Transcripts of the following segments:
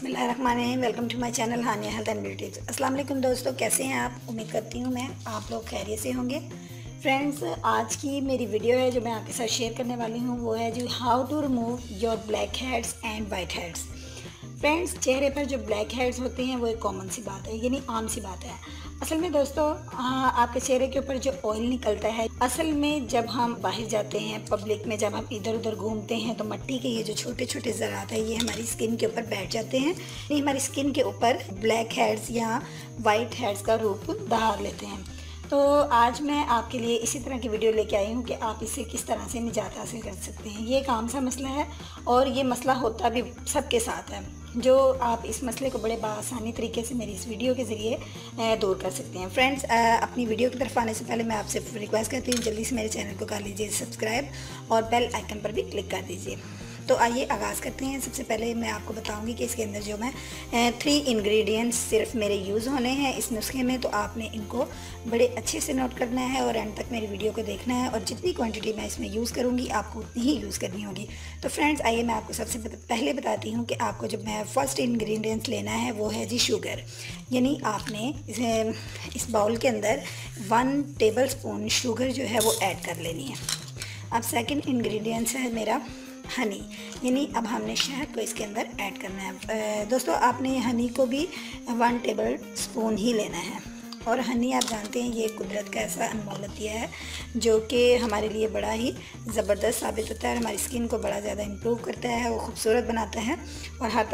बिस्मिल्लाहिर्रहमानिर्रहीम। Welcome to my channel Hania health and beauty. अस्सलाम वालेकुम दोस्तों, कैसे हैं आप? उम्मीद करती हूँ मैं आप लोग खैरियत से होंगे। फ्रेंड्स, आज की मेरी वीडियो है जो मैं आपके साथ शेयर करने वाली हूँ, वो है जो how to remove your black heads and white heads. Friends, चेहरे पर जो ब्लैक हेड्स होते हैं वो एक कॉमन सी बात है, यानी आम सी बात है। असल में दोस्तों, आपके चेहरे के ऊपर जो ऑयल निकलता है, असल में जब हम बाहर जाते हैं पब्लिक में, जब हम इधर उधर घूमते हैं तो मिट्टी के ये जो छोटे छोटे ज़रात है ये हमारी स्किन के ऊपर बैठ जाते हैं। ये हमारी स्किन के ऊपर ब्लैक हेड्स या वाइट हेड्स का रूप धार लेते हैं। तो आज मैं आपके लिए इसी तरह की वीडियो लेके आई हूँ कि आप इससे किस तरह से निजात हासिल कर सकते हैं। ये एक आम सा मसला है और ये मसला होता भी सबके साथ है, जो आप इस मसले को बड़े आसानी तरीके से मेरी इस वीडियो के ज़रिए दूर कर सकते हैं। फ्रेंड्स, अपनी वीडियो की तरफ आने से पहले मैं आपसे रिक्वेस्ट करती हूँ, जल्दी से मेरे चैनल को कर लीजिए सब्सक्राइब और बेल आइकन पर भी क्लिक कर दीजिए। तो आइए आगाज़ करते हैं। सबसे पहले मैं आपको बताऊंगी कि इसके अंदर जो मैं 3 इंग्रेडिएंट्स सिर्फ मेरे यूज़ होने हैं इस नुस्खे में, तो आपने इनको बड़े अच्छे से नोट करना है और एंड तक मेरी वीडियो को देखना है, और जितनी क्वांटिटी मैं इसमें यूज़ करूंगी आपको उतनी ही यूज़ करनी होगी। तो फ्रेंड्स, आइए मैं आपको सबसे पहले बताती हूँ कि आपको जो मैं फर्स्ट इंग्रेडिएंट्स लेना है वो है जी शुगर। यानी आपने इस बाउल के अंदर 1 टेबल स्पून शुगर जो है वो ऐड कर लेनी है। अब सेकेंड इंग्रेडिएंट्स है मेरा हनी, यानी अब हमने शहद को इसके अंदर ऐड करना है। दोस्तों, आपने हनी को भी 1 टेबल स्पून ही लेना है। और हनी आप जानते हैं ये कुदरत का ऐसा अनमोल अतिया है जो कि हमारे लिए बड़ा ही ज़बरदस्त साबित होता है, हमारी स्किन को बड़ा ज़्यादा इम्प्रूव करता है, वो खूबसूरत बनाता है और हर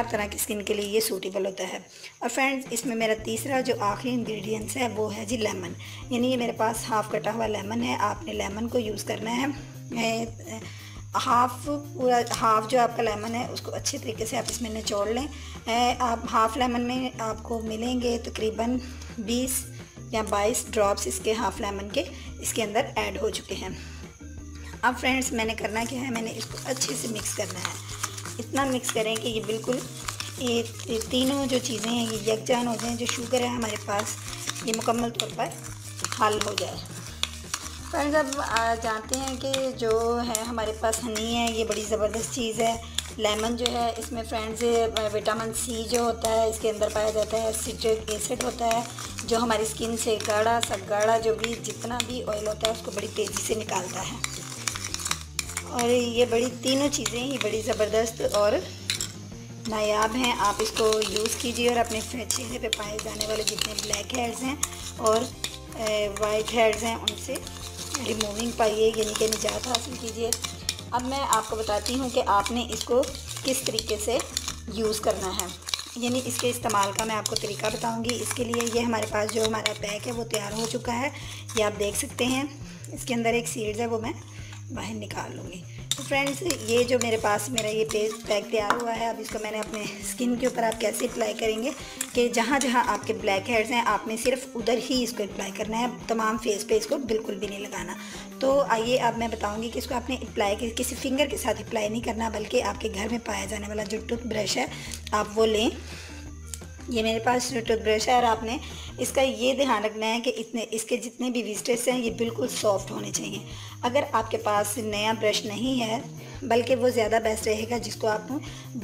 तरह की स्किन के लिए ये सूटेबल होता है। और फ्रेंड्स, इसमें मेरा तीसरा जो आखिरी इंग्रेडिएंट्स है वो है जी लेमन। यानी ये मेरे पास हाफ़ कटा हुआ लेमन है। आपने लेमन को यूज़ करना है, हाफ़ जो आपका लेमन है उसको अच्छे तरीके से आप इसमें निचोड़ लें। आप हाफ़ लेमन में आपको मिलेंगे तकरीबन 20 या 22 ड्रॉप्स इसके हाफ़ लेमन के इसके अंदर ऐड हो चुके हैं। अब फ्रेंड्स, मैंने करना क्या है, मैंने इसको अच्छे से मिक्स करना है। इतना मिक्स करें कि ये बिल्कुल ये तीनों जो चीज़ें हैं ये यकजान हो जाएँ। जो शुगर है हमारे पास ये मुकम्मल तौर पर हल हो जाए। फ्रेंड्स, अब जानते हैं कि जो है हमारे पास हनी है ये बड़ी ज़बरदस्त चीज़ है। लेमन जो है इसमें फ्रेंड्स विटामिन सी जो होता है इसके अंदर पाया जाता है। सिट्रिक एसिड होता है जो हमारी स्किन से गाढ़ा जो भी जितना भी ऑयल होता है उसको बड़ी तेज़ी से निकालता है। और ये बड़ी तीनों चीज़ें ही बड़ी ज़बरदस्त और नायाब हैं। आप इसको यूज़ कीजिए और अपने चेहरे पे पाए जाने वाले जितने ब्लैक हेड्स हैं और वाइट हेड्स हैं उनसे रिमूविंग पाइए, यानी कि निजात हासिल कीजिए। अब मैं आपको बताती हूँ कि आपने इसको किस तरीके से यूज़ करना है, यानी इसके इस्तेमाल का मैं आपको तरीका बताऊँगी। इसके लिए ये हमारे पास जो हमारा पैक है वो तैयार हो चुका है, ये आप देख सकते हैं। इसके अंदर एक सीड्स है वो मैं बाहर निकाल लूँगी। तो फ्रेंड्स, ये जो मेरे पास मेरा ये पैक तैयार हुआ है, अब इसको मैंने अपने स्किन के ऊपर आप कैसे अप्लाई करेंगे कि जहाँ जहाँ आपके ब्लैक हेड्स हैं आपने सिर्फ उधर ही इसको अप्लाई करना है, तमाम फेस पे इसको बिल्कुल भी नहीं लगाना। तो आइए अब मैं बताऊंगी कि इसको आपने अप्लाई किसी फिंगर के साथ अप्लाई नहीं करना, बल्कि आपके घर में पाया जाने वाला जो टूथ ब्रश है आप वो लें। ये मेरे पास टूथब्रश है और आपने इसका ये ध्यान रखना है कि इसके जितने भी विजिटेस हैं ये बिल्कुल सॉफ्ट होने चाहिए। अगर आपके पास नया ब्रश नहीं है, बल्कि वो ज़्यादा बेस्ट रहेगा जिसको आप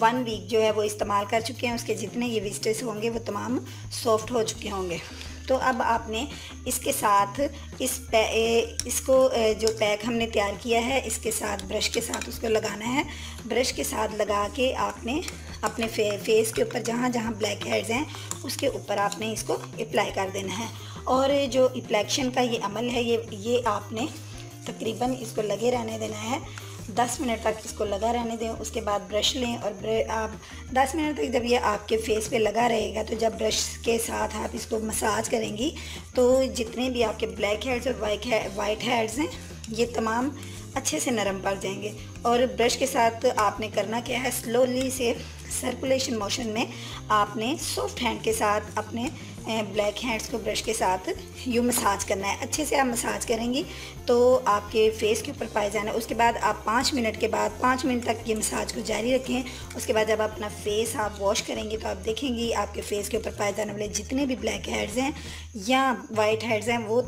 1 वीक जो है वो इस्तेमाल कर चुके हैं, उसके जितने ये विजिटेस होंगे वो तमाम सॉफ्ट हो चुके होंगे। तो अब आपने इसके साथ इसको जो पैक हमने तैयार किया है इसके साथ ब्रश के साथ उसको लगाना है। ब्रश के साथ लगा के आपने अपने फेस के ऊपर जहाँ जहाँ ब्लैक हेड्स हैं उसके ऊपर आपने इसको अप्लाई कर देना है। और जो एप्लैक्शन का ये अमल है ये आपने तकरीबन इसको लगे रहने देना है, 10 मिनट तक इसको लगा रहने दें। उसके बाद ब्रश लें और आप 10 मिनट तक जब ये आपके फेस पे लगा रहेगा तो जब ब्रश के साथ आप इसको मसाज करेंगी तो जितने भी आपके ब्लैक हेड्स और वाइट हेड्स हैं ये तमाम अच्छे से नरम पड़ जाएंगे। और ब्रश के साथ आपने करना क्या है, स्लोली से सर्कुलेशन मोशन में आपने सॉफ्ट हैंड के साथ अपने ब्लैक हैंड्स को ब्रश के साथ यूँ मसाज करना है। अच्छे से आप मसाज करेंगी तो आपके फेस के ऊपर पाए जाना। उसके बाद आप 5 मिनट के बाद 5 मिनट तक ये मसाज को जारी रखें। उसके बाद जब आप अपना फेस आप वॉश करेंगे तो आप देखेंगी आपके फेस के ऊपर पाए जाने वाले जितने भी ब्लैक हेड्स हैं या वाइट हेड्स हैं वो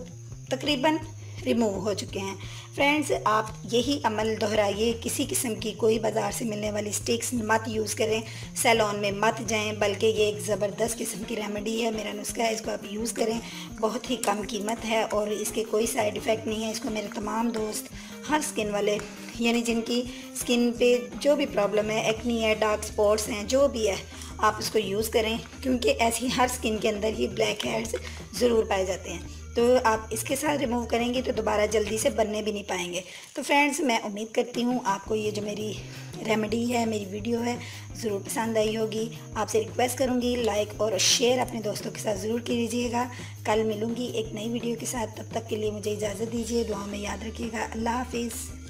तकरीबन रिमूव हो चुके हैं। फ्रेंड्स, आप यही अमल दोहराइए, किसी किस्म की कोई बाज़ार से मिलने वाली स्टिक्स मत यूज़ करें, सैलून में मत जाएं, बल्कि ये एक ज़बरदस्त किस्म की रेमेडी है, मेरा नुस्खा है, इसको आप यूज़ करें। बहुत ही कम कीमत है और इसके कोई साइड इफ़ेक्ट नहीं है। इसको मेरे तमाम दोस्त, हर स्किन वाले, यानी जिनकी स्किन पे जो भी प्रॉब्लम है, एक्नी है, डार्क स्पॉट्स हैं, जो भी है, आप इसको यूज़ करें, क्योंकि ऐसी हर स्किन के अंदर ही ब्लैक हेड्स ज़रूर पाए जाते हैं। तो आप इसके साथ रिमूव करेंगे तो दोबारा जल्दी से बनने भी नहीं पाएंगे। तो फ्रेंड्स, मैं उम्मीद करती हूँ आपको ये जो मेरी रेमेडी है, मेरी वीडियो है, ज़रूर पसंद आई होगी। आपसे रिक्वेस्ट करूँगी लाइक और शेयर अपने दोस्तों के साथ ज़रूर कीजिएगा। कल मिलूँगी एक नई वीडियो के साथ, तब तक के लिए मुझे इजाज़त दीजिए। दुआ में याद रखिएगा। अल्लाह हाफिज़।